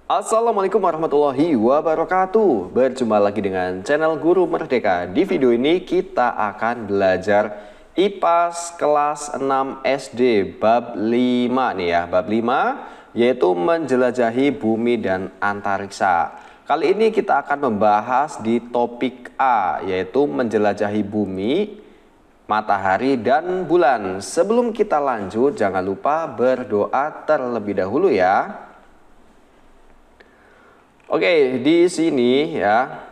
Assalamualaikum warahmatullahi wabarakatuh. Berjumpa lagi dengan channel Guru Merdeka. Di video ini kita akan belajar IPAS kelas 6 SD bab 5 nih ya. Bab 5 yaitu menjelajahi bumi dan antariksa. Kali ini kita akan membahas di topik A, yaitu menjelajahi bumi, matahari dan bulan. Sebelum kita lanjut, jangan lupa berdoa terlebih dahulu ya. Oke, di sini ya,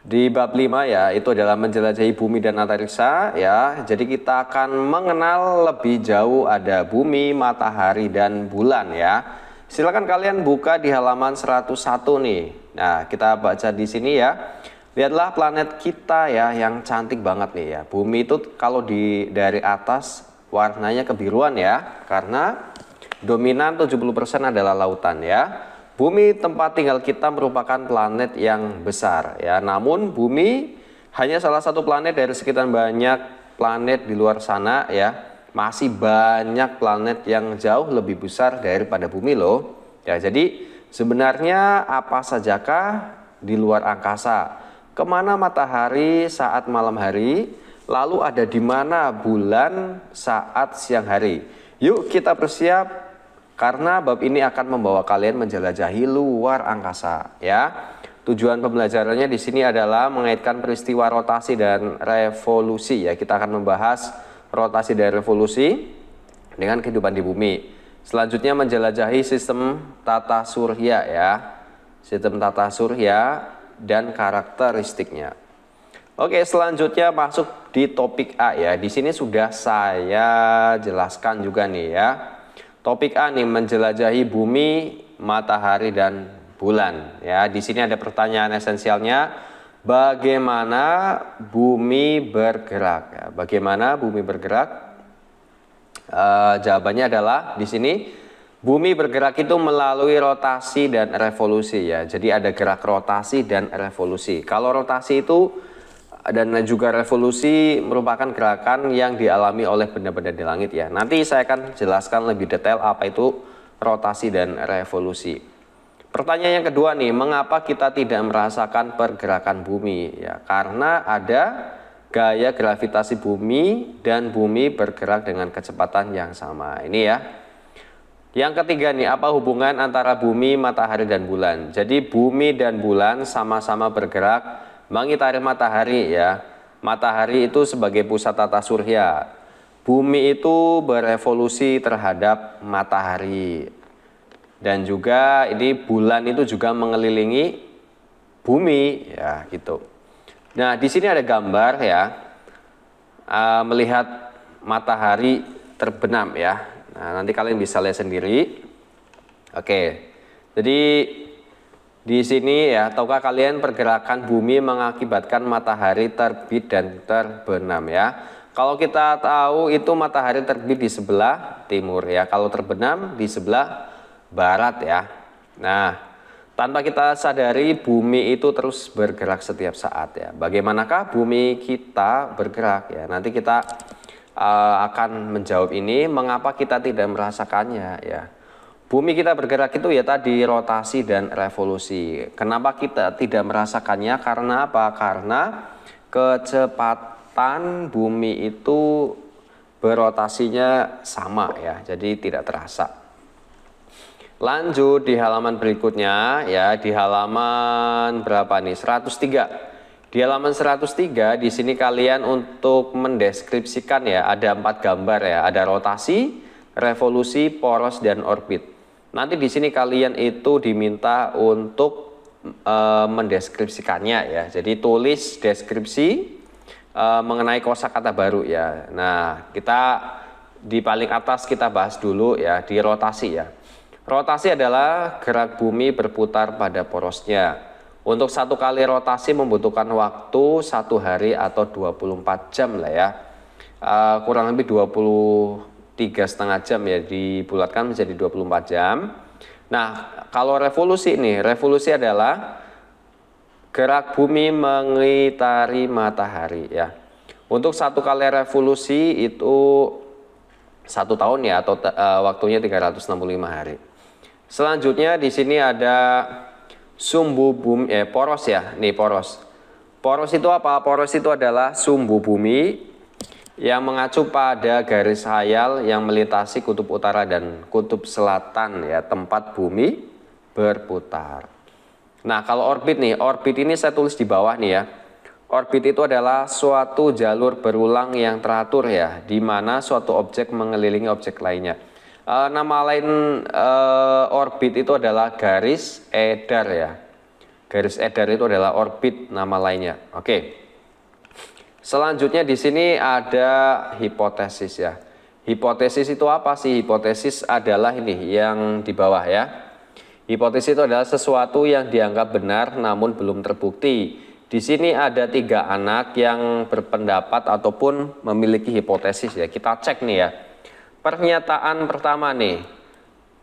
di bab 5 ya, itu adalah menjelajahi bumi dan antariksa ya. Jadi kita akan mengenal lebih jauh ada bumi, matahari dan bulan ya. Silakan kalian buka di halaman 101 nih. Nah, kita baca di sini ya. Lihatlah planet kita ya yang cantik banget nih ya. Bumi itu kalau dari atas warnanya kebiruan ya, karena dominan 70% adalah lautan ya. Bumi tempat tinggal kita merupakan planet yang besar ya. Namun bumi hanya salah satu planet dari sekian banyak planet di luar sana ya. Masih banyak planet yang jauh lebih besar daripada bumi loh. Ya, jadi sebenarnya apa sajakah di luar angkasa? Kemana matahari saat malam hari? Lalu ada di mana bulan saat siang hari? Yuk kita bersiap, karena bab ini akan membawa kalian menjelajahi luar angkasa ya. Tujuan pembelajarannya di sini adalah mengaitkan peristiwa rotasi dan revolusi ya. Kita akan membahas rotasi dan revolusi dengan kehidupan di bumi. Selanjutnya menjelajahi sistem tata surya ya. Sistem tata surya dan karakteristiknya. Oke, selanjutnya masuk di topik A ya. Di sini sudah saya jelaskan juga nih ya. Topik A nih, menjelajahi bumi, matahari dan bulan. Ya, di sini ada pertanyaan esensialnya, bagaimana bumi bergerak? Ya, bagaimana bumi bergerak? Jawabannya adalah di sini bumi bergerak itu melalui rotasi dan revolusi ya. Jadi ada gerak rotasi dan revolusi. Kalau rotasi itu dan juga revolusi merupakan gerakan yang dialami oleh benda-benda di langit ya. Nanti saya akan jelaskan lebih detail apa itu rotasi dan revolusi. Pertanyaan yang kedua nih, mengapa kita tidak merasakan pergerakan bumi? Ya, karena ada gaya gravitasi bumi dan bumi bergerak dengan kecepatan yang sama. Ini ya. Yang ketiga nih, apa hubungan antara bumi, matahari dan bulan? Jadi bumi dan bulan sama-sama bergerak mengitari matahari ya. Matahari itu sebagai pusat tata surya. Bumi itu berevolusi terhadap matahari. Dan juga ini bulan itu juga mengelilingi bumi ya gitu. Nah, di sini ada gambar ya. Melihat matahari terbenam ya. Nah, nanti kalian bisa lihat sendiri. Oke. Jadi di sini ya, tahukah kalian pergerakan bumi mengakibatkan matahari terbit dan terbenam ya. Kalau kita tahu itu matahari terbit di sebelah timur ya, kalau terbenam di sebelah barat ya. Nah, tanpa kita sadari bumi itu terus bergerak setiap saat ya. Bagaimanakah bumi kita bergerak ya? Nanti kita akan menjawab ini, mengapa kita tidak merasakannya ya. Bumi kita bergerak itu ya tadi rotasi dan revolusi. Kenapa kita tidak merasakannya? Karena apa? Karena kecepatan bumi itu berotasinya sama ya. Jadi tidak terasa. Lanjut di halaman berikutnya ya, di halaman berapa nih? 103. Di halaman 103 di sini kalian untuk mendeskripsikan ya, ada 4 gambar ya. Ada rotasi, revolusi, poros dan orbit. Nanti di sini kalian itu diminta untuk mendeskripsikannya ya. Jadi tulis deskripsi mengenai kosakata baru ya. Nah, kita di paling atas kita bahas dulu ya, di rotasi ya. Rotasi adalah gerak bumi berputar pada porosnya. Untuk satu kali rotasi membutuhkan waktu 1 hari atau 24 jam lah ya. Kurang lebih 3,5 jam ya, dibulatkan menjadi 24 jam. Nah, kalau revolusi ini, revolusi adalah gerak bumi mengitari matahari ya. Untuk satu kali revolusi itu 1 tahun ya, atau waktunya 365 hari. Selanjutnya di sini ada sumbu bumi, poros ya. Nih poros. Poros itu apa? Poros itu adalah sumbu bumi yang mengacu pada garis hayal yang melintasi kutub utara dan kutub selatan ya, tempat bumi berputar. Nah, kalau orbit nih, orbit ini saya tulis di bawah nih ya. Orbit itu adalah suatu jalur berulang yang teratur ya, di mana suatu objek mengelilingi objek lainnya. Nama lain orbit itu adalah garis edar ya. Garis edar itu adalah orbit, nama lainnya. Oke. Selanjutnya di sini ada hipotesis ya. Hipotesis itu apa sih? Hipotesis adalah ini yang di bawah ya. Hipotesis itu adalah sesuatu yang dianggap benar namun belum terbukti. Di sini ada 3 anak yang berpendapat ataupun memiliki hipotesis ya. Kita cek nih ya. Pernyataan pertama nih,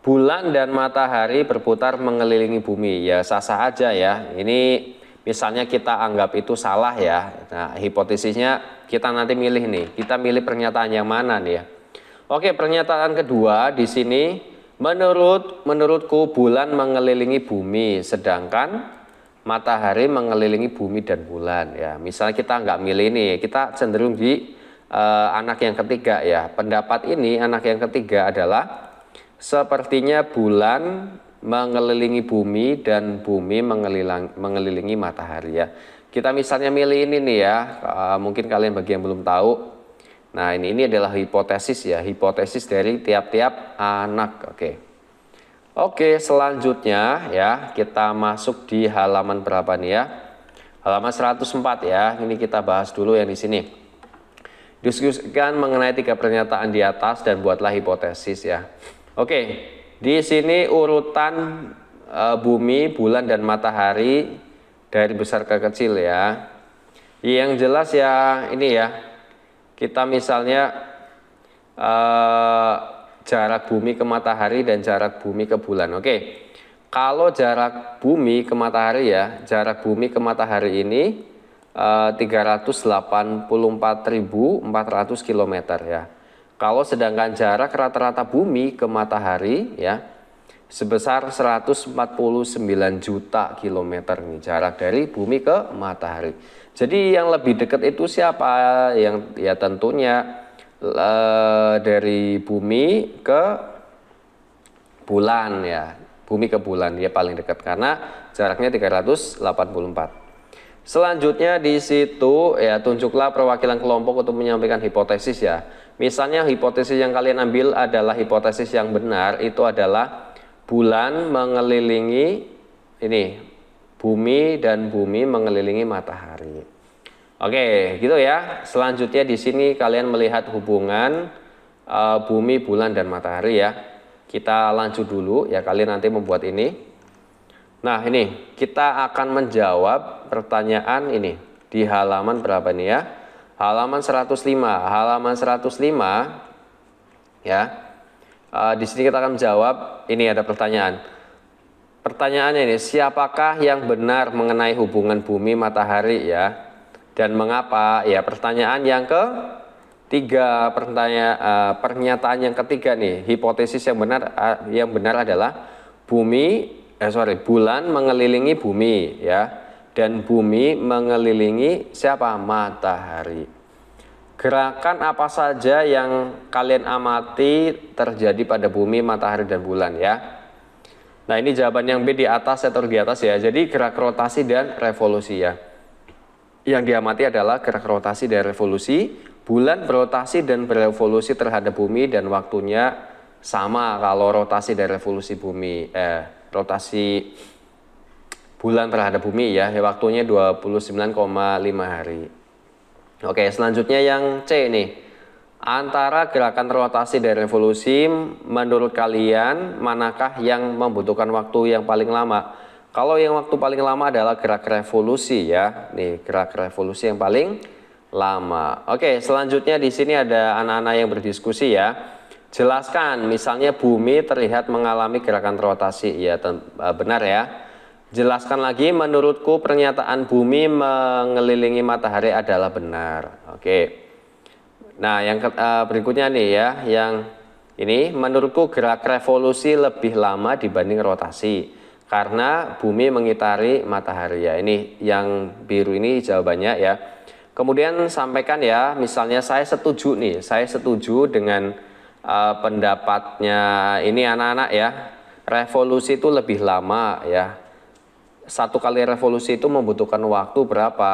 bulan dan matahari berputar mengelilingi bumi. Ya sah-sah aja ya. Ini misalnya kita anggap itu salah ya. Nah, hipotesisnya kita nanti milih nih. Kita milih pernyataan yang mana nih ya. Oke, pernyataan kedua di sini, menurutku bulan mengelilingi bumi, sedangkan matahari mengelilingi bumi dan bulan ya. Misalnya kita nggak milih nih, kita cenderung di anak yang ketiga ya. Pendapat ini anak yang ketiga adalah sepertinya bulan mengelilingi bumi dan bumi mengelilingi matahari ya. Kita misalnya milih ini nih ya, mungkin kalian bagi yang belum tahu. Nah ini adalah hipotesis ya, hipotesis dari tiap-tiap anak. Oke, selanjutnya ya kita masuk di halaman berapa nih ya? Halaman 104 ya. Ini kita bahas dulu yang di sini. Diskusikan mengenai 3 pernyataan di atas dan buatlah hipotesis ya. Oke. Di sini urutan bumi, bulan, dan matahari dari besar ke kecil ya. Yang jelas ya ini ya, kita misalnya jarak bumi ke matahari dan jarak bumi ke bulan. Oke, kalau jarak bumi ke matahari ya, jarak bumi ke matahari ini 384.400 km ya. Kalau sedangkan jarak rata-rata bumi ke matahari ya sebesar 149 juta kilometer nih jarak dari bumi ke matahari. Jadi yang lebih dekat itu siapa? Yang ya tentunya dari bumi ke bulan ya. Bumi ke bulan dia paling dekat karena jaraknya 384. Selanjutnya di situ ya tunjuklah perwakilan kelompok untuk menyampaikan hipotesis ya. Misalnya hipotesis yang kalian ambil adalah hipotesis yang benar, itu adalah bulan mengelilingi ini bumi dan bumi mengelilingi matahari. Oke, gitu ya. Selanjutnya di sini kalian melihat hubungan bumi, bulan, dan matahari ya. Kita lanjut dulu ya, kalian nanti membuat ini. Nah, ini kita akan menjawab pertanyaan ini di halaman berapa nih ya? Halaman 105. Halaman 105 ya. Di sini kita akan menjawab, ini ada pertanyaan. Pertanyaannya ini, siapakah yang benar mengenai hubungan bumi matahari ya? Dan mengapa? Ya, pertanyaan yang ketiga, pernyataan yang ketiga nih, hipotesis yang benar adalah bulan mengelilingi bumi ya. Dan bumi mengelilingi siapa? Matahari. Gerakan apa saja yang kalian amati terjadi pada bumi, matahari, dan bulan ya? Nah ini jawaban yang B di atas atau di atas ya. Jadi gerak rotasi dan revolusi ya. Yang diamati adalah gerak rotasi dan revolusi. Bulan berotasi dan berevolusi terhadap bumi dan waktunya sama kalau rotasi dan revolusi bumi. Rotasi bulan terhadap bumi ya, waktunya 29,5 hari. Oke, selanjutnya yang C nih. Antara gerakan rotasi dan revolusi, menurut kalian manakah yang membutuhkan waktu yang paling lama? Kalau yang waktu paling lama adalah gerak revolusi ya. Nih, gerak revolusi yang paling lama. Oke, selanjutnya di sini ada anak-anak yang berdiskusi ya. Jelaskan, misalnya bumi terlihat mengalami gerakan rotasi. Ya, benar ya. Jelaskan lagi, menurutku pernyataan bumi mengelilingi matahari adalah benar. Oke. Nah, yang berikutnya nih ya, yang Ini menurutku gerak revolusi lebih lama dibanding rotasi karena bumi mengitari matahari ya. Ini yang biru ini jawabannya ya. Kemudian sampaikan ya, misalnya saya setuju nih, saya setuju dengan pendapatnya ini anak-anak ya. Revolusi itu lebih lama ya. Satu kali revolusi itu membutuhkan waktu berapa?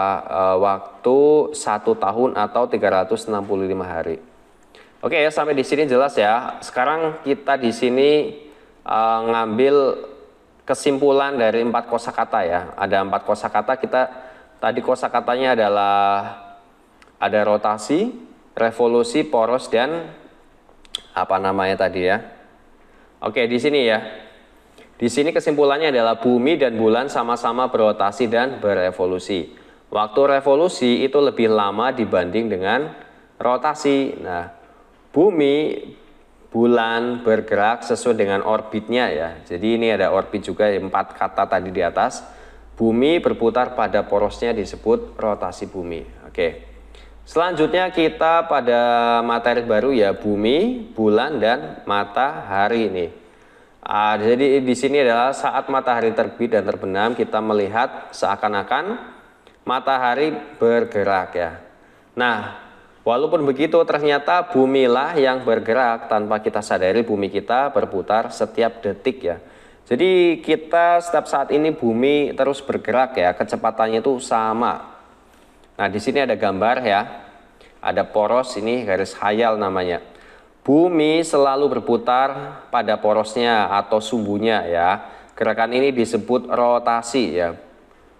Waktu 1 tahun atau 365 hari. Oke ya, sampai di sini jelas ya. Sekarang kita di sini ngambil kesimpulan dari 4 kosakata ya. Ada 4 kosakata, kita tadi kosakatanya adalah ada rotasi, revolusi, poros, dan apa namanya tadi ya. Oke, di sini ya. Di sini kesimpulannya adalah bumi dan bulan sama-sama berotasi dan berevolusi. Waktu revolusi itu lebih lama dibanding dengan rotasi. Nah, bumi, bulan bergerak sesuai dengan orbitnya ya. Jadi ini ada orbit juga, 4 kata tadi di atas. Bumi berputar pada porosnya disebut rotasi bumi. Oke. Selanjutnya kita pada materi baru ya, bumi, bulan, dan matahari ini. Jadi di sini adalah saat matahari terbit dan terbenam, kita melihat seakan-akan matahari bergerak ya. Nah, walaupun begitu ternyata bumilah yang bergerak, tanpa kita sadari bumi kita berputar setiap detik ya. Jadi kita setiap saat ini bumi terus bergerak ya, kecepatannya itu sama. Nah, di sini ada gambar ya. Ada poros ini, garis khayal namanya. Bumi selalu berputar pada porosnya atau sumbunya ya. Gerakan ini disebut rotasi ya.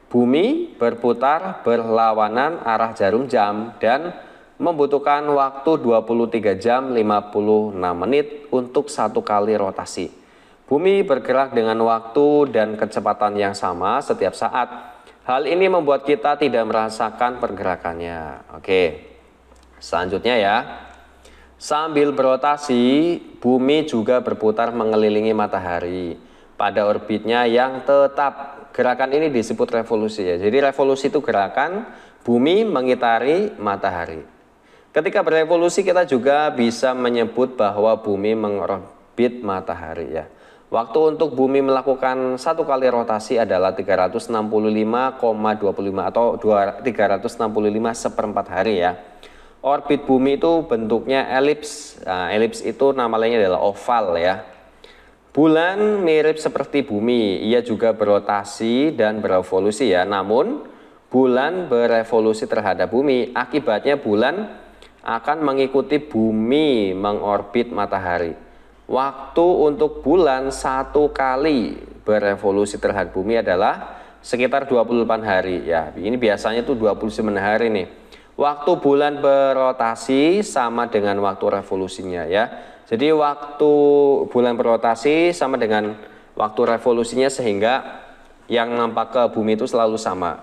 Bumi berputar berlawanan arah jarum jam dan membutuhkan waktu 23 jam 56 menit untuk 1 kali rotasi. Bumi bergerak dengan waktu dan kecepatan yang sama setiap saat. Hal ini membuat kita tidak merasakan pergerakannya. Oke, selanjutnya ya. Sambil berotasi, bumi juga berputar mengelilingi matahari pada orbitnya yang tetap. Gerakan ini disebut revolusi ya. Jadi revolusi itu gerakan bumi mengitari matahari. Ketika berevolusi kita juga bisa menyebut bahwa bumi mengorbit matahari ya. Waktu untuk bumi melakukan 1 kali rotasi adalah 365,25 atau 365/4 hari ya. Orbit bumi itu bentuknya elips. Nah, elips itu nama lainnya adalah oval ya. Bulan mirip seperti bumi, ia juga berotasi dan berevolusi ya. Namun bulan berevolusi terhadap bumi, akibatnya bulan akan mengikuti bumi mengorbit matahari. Waktu untuk bulan 1 kali berevolusi terhadap bumi adalah sekitar 28 hari ya. Ini biasanya tuh 29 hari nih. Waktu bulan berotasi sama dengan waktu revolusinya ya. Jadi waktu bulan berotasi sama dengan waktu revolusinya sehingga yang nampak ke bumi itu selalu sama.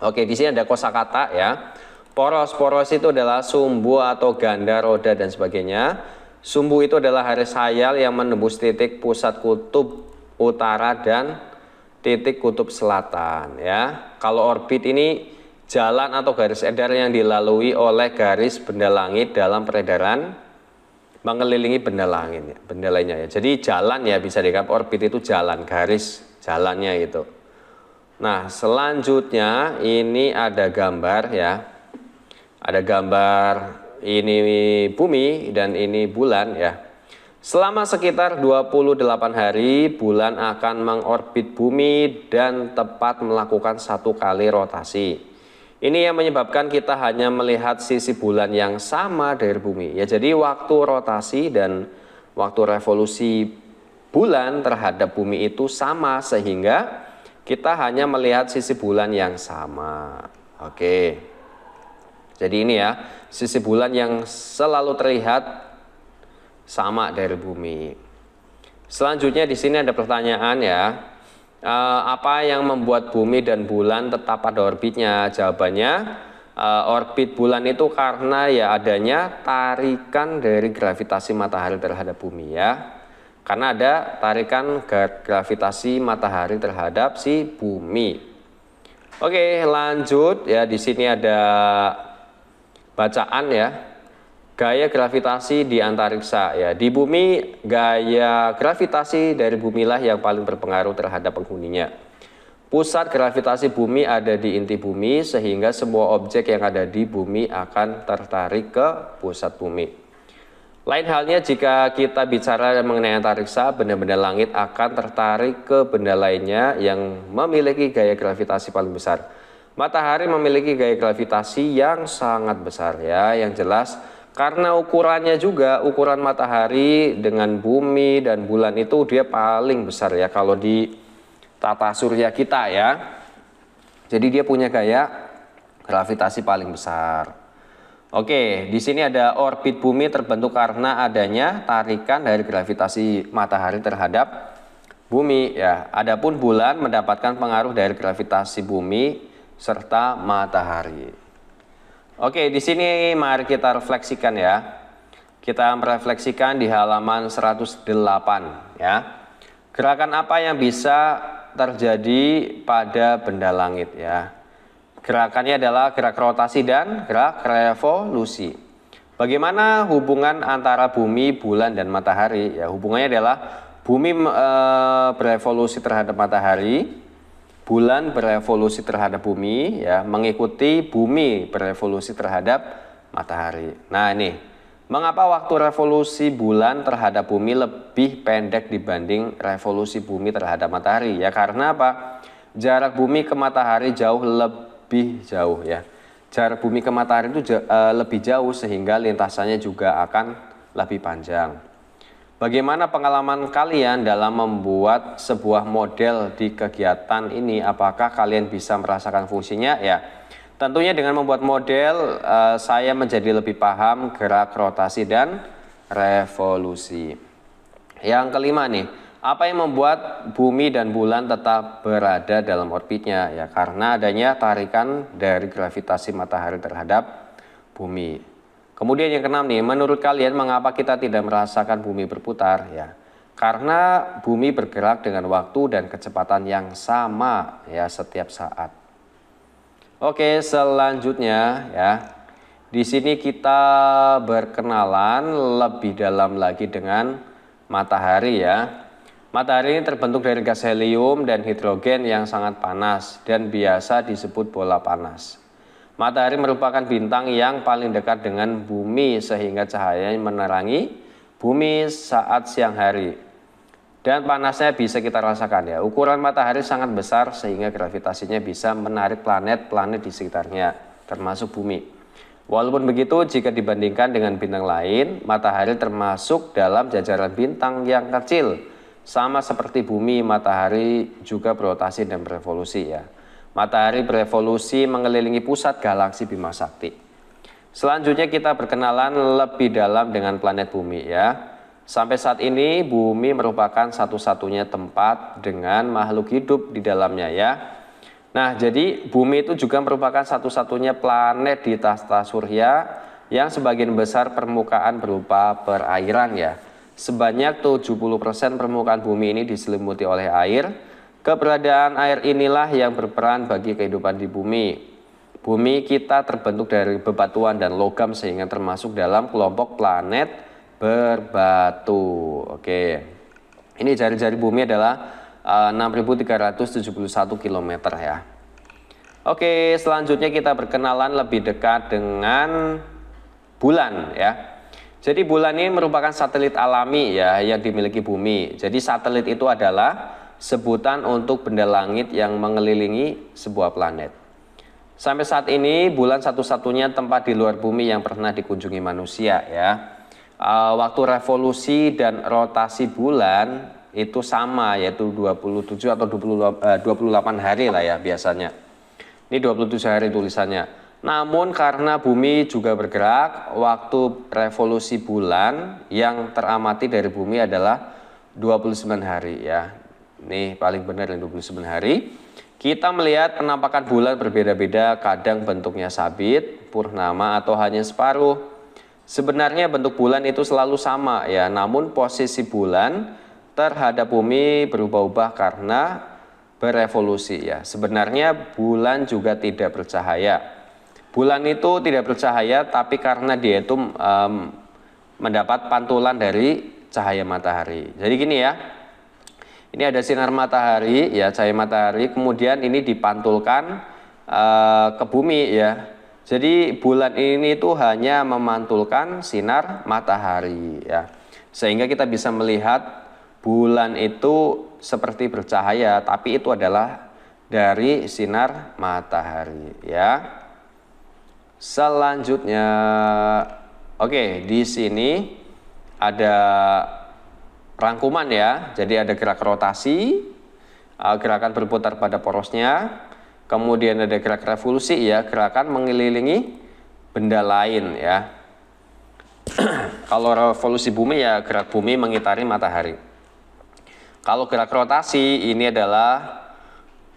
Oke, di sini ada kosakata ya. Poros, poros itu adalah sumbu atau ganda, roda dan sebagainya. Sumbu itu adalah garis khayal yang menembus titik pusat kutub utara dan titik kutub selatan ya. Kalau orbit ini jalan atau garis edar yang dilalui oleh garis benda langit dalam peredaran mengelilingi benda langit, benda lainnya ya. Jadi jalan ya, bisa dikatakan orbit itu jalan, garis jalannya itu. Nah, selanjutnya ini ada gambar ya. Ada gambar ini bumi dan ini bulan ya. Selama sekitar 28 hari bulan akan mengorbit bumi dan tepat melakukan 1 kali rotasi. Ini yang menyebabkan kita hanya melihat sisi bulan yang sama dari bumi. Ya, jadi waktu rotasi dan waktu revolusi bulan terhadap bumi itu sama sehingga kita hanya melihat sisi bulan yang sama. Oke. Jadi ini ya, sisi bulan yang selalu terlihat sama dari bumi. Selanjutnya di sini ada pertanyaan ya. Apa yang membuat bumi dan bulan tetap pada orbitnya? Jawabannya orbit bulan itu karena ya adanya tarikan dari gravitasi matahari terhadap bumi ya. Karena ada tarikan gravitasi matahari terhadap si bumi. Oke, lanjut ya, di sini ada bacaan ya. gaya gravitasi di antariksa ya. Di bumi, gaya gravitasi dari bumi lah yang paling berpengaruh terhadap penghuninya. Pusat gravitasi bumi ada di inti bumi, sehingga semua objek yang ada di bumi akan tertarik ke pusat bumi. Lain halnya jika kita bicara mengenai antariksa, benda-benda langit akan tertarik ke benda lainnya yang memiliki gaya gravitasi paling besar. Matahari memiliki gaya gravitasi yang sangat besar ya, yang jelas karena ukurannya juga, ukuran matahari dengan bumi dan bulan itu dia paling besar ya kalau di tata surya kita ya. Jadi dia punya gaya gravitasi paling besar. Oke, di sini ada orbit bumi terbentuk karena adanya tarikan dari gravitasi matahari terhadap bumi ya. Adapun bulan mendapatkan pengaruh dari gravitasi bumi serta matahari. Oke, di sini mari kita refleksikan ya. Kita merefleksikan di halaman 108 ya. Gerakan apa yang bisa terjadi pada benda langit ya? Gerakannya adalah gerak rotasi dan gerak revolusi. Bagaimana hubungan antara bumi, bulan, dan matahari? Ya, hubungannya adalah bumi berevolusi terhadap matahari, bulan berevolusi terhadap bumi, ya, mengikuti bumi berevolusi terhadap matahari. Nah ini, mengapa waktu revolusi bulan terhadap bumi lebih pendek dibanding revolusi bumi terhadap matahari? Ya karena apa? Jarak bumi ke matahari lebih jauh ya. Jarak bumi ke matahari itu lebih jauh sehingga lintasannya juga akan lebih panjang. Bagaimana pengalaman kalian dalam membuat sebuah model di kegiatan ini? Apakah kalian bisa merasakan fungsinya? Ya, tentunya dengan membuat model saya menjadi lebih paham gerak rotasi dan revolusi. Yang kelima nih, apa yang membuat bumi dan bulan tetap berada dalam orbitnya? Ya, karena adanya tarikan dari gravitasi matahari terhadap bumi. Kemudian yang keenam nih, menurut kalian mengapa kita tidak merasakan bumi berputar? Ya, karena bumi bergerak dengan waktu dan kecepatan yang sama ya setiap saat. Oke, selanjutnya ya. Di sini kita berkenalan lebih dalam lagi dengan matahari ya. Matahari ini terbentuk dari gas helium dan hidrogen yang sangat panas dan biasa disebut bola panas. Matahari merupakan bintang yang paling dekat dengan bumi sehingga cahayanya menerangi bumi saat siang hari. Dan panasnya bisa kita rasakan ya. Ukuran matahari sangat besar sehingga gravitasinya bisa menarik planet-planet di sekitarnya, termasuk bumi. Walaupun begitu, jika dibandingkan dengan bintang lain, matahari termasuk dalam jajaran bintang yang kecil. Sama seperti bumi, matahari juga berotasi dan berevolusi ya. Matahari berevolusi mengelilingi pusat galaksi Bima Sakti. Selanjutnya kita berkenalan lebih dalam dengan planet bumi ya. Sampai saat ini bumi merupakan satu-satunya tempat dengan makhluk hidup di dalamnya ya. Nah, jadi bumi itu juga merupakan satu-satunya planet di tata surya yang sebagian besar permukaan berupa perairan ya. Sebanyak 70% permukaan bumi ini diselimuti oleh air. Keberadaan air inilah yang berperan bagi kehidupan di bumi. Bumi kita terbentuk dari bebatuan dan logam sehingga termasuk dalam kelompok planet berbatu. Oke. Ini jari-jari bumi adalah 6.371 km ya. Oke, selanjutnya kita berkenalan lebih dekat dengan bulan ya. Jadi bulan ini merupakan satelit alami ya yang dimiliki bumi. Jadi satelit itu adalah sebutan untuk benda langit yang mengelilingi sebuah planet. Sampai saat ini bulan satu-satunya tempat di luar bumi yang pernah dikunjungi manusia ya. Waktu revolusi dan rotasi bulan itu sama, yaitu 27 atau 28 hari lah ya biasanya. Ini 27 hari tulisannya. Namun karena bumi juga bergerak, waktu revolusi bulan yang teramati dari bumi adalah 29 hari ya. Ini paling benar yang 29 hari. Kita melihat penampakan bulan berbeda-beda, kadang bentuknya sabit, purnama atau hanya separuh. Sebenarnya bentuk bulan itu selalu sama ya, namun posisi bulan terhadap bumi berubah-ubah karena berevolusi ya. Sebenarnya bulan juga tidak bercahaya. bulan itu tidak bercahaya, tapi karena dia itu mendapat pantulan dari cahaya matahari. Jadi gini ya, ini ada sinar matahari ya, cahaya matahari, kemudian ini dipantulkan ke bumi ya. Jadi bulan ini itu hanya memantulkan sinar matahari ya, sehingga kita bisa melihat bulan itu seperti bercahaya, tapi itu adalah dari sinar matahari ya. Selanjutnya, oke, di sini ada rangkuman ya. Jadi ada gerak rotasi, gerakan berputar pada porosnya, kemudian ada gerak revolusi ya, gerakan mengelilingi benda lain ya. Kalau revolusi bumi ya gerak bumi mengitari matahari. Kalau gerak rotasi ini adalah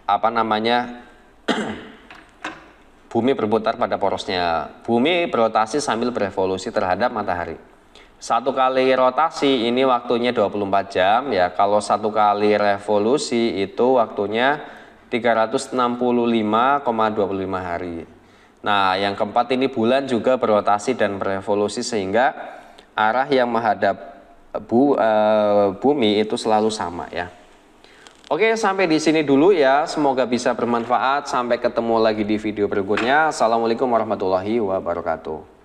apa namanya? Bumi berputar pada porosnya. Bumi berotasi sambil berevolusi terhadap matahari. Satu kali rotasi ini waktunya 24 jam ya. Kalau satu kali revolusi itu waktunya 365,25 hari. Nah, yang keempat ini bulan juga berotasi dan berevolusi sehingga arah yang menghadap bumi itu selalu sama ya. Oke, sampai di sini dulu ya. Semoga bisa bermanfaat. Sampai ketemu lagi di video berikutnya. Assalamualaikum warahmatullahi wabarakatuh.